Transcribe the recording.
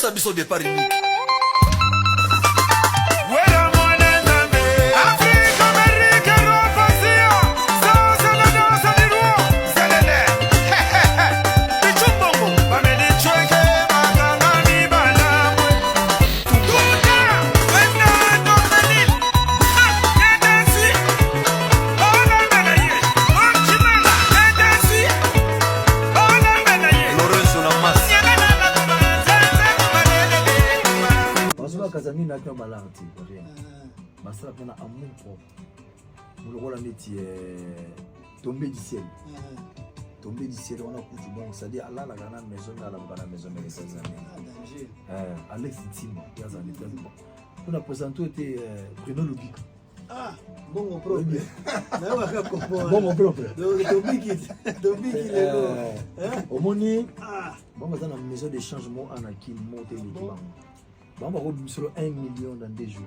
pesa biso départ unique. Kazami n'a qu'un balanti, rien. Masra pena amour propre. Nous le métier tombé du ciel. Tombé du ciel, on a coutu bon, c'est-à-dire Allah la grande maison, la grande maison de ses amis. Alex Tim, il y a un état bon. On a présenté Bruno Lubic. Ah, bon mon propre. Bon mon propre. Tombé qui est au moni. Bon, dans la maison de changement, on a qui monte les gens. On va revenir sur 1 million dans 2 jours.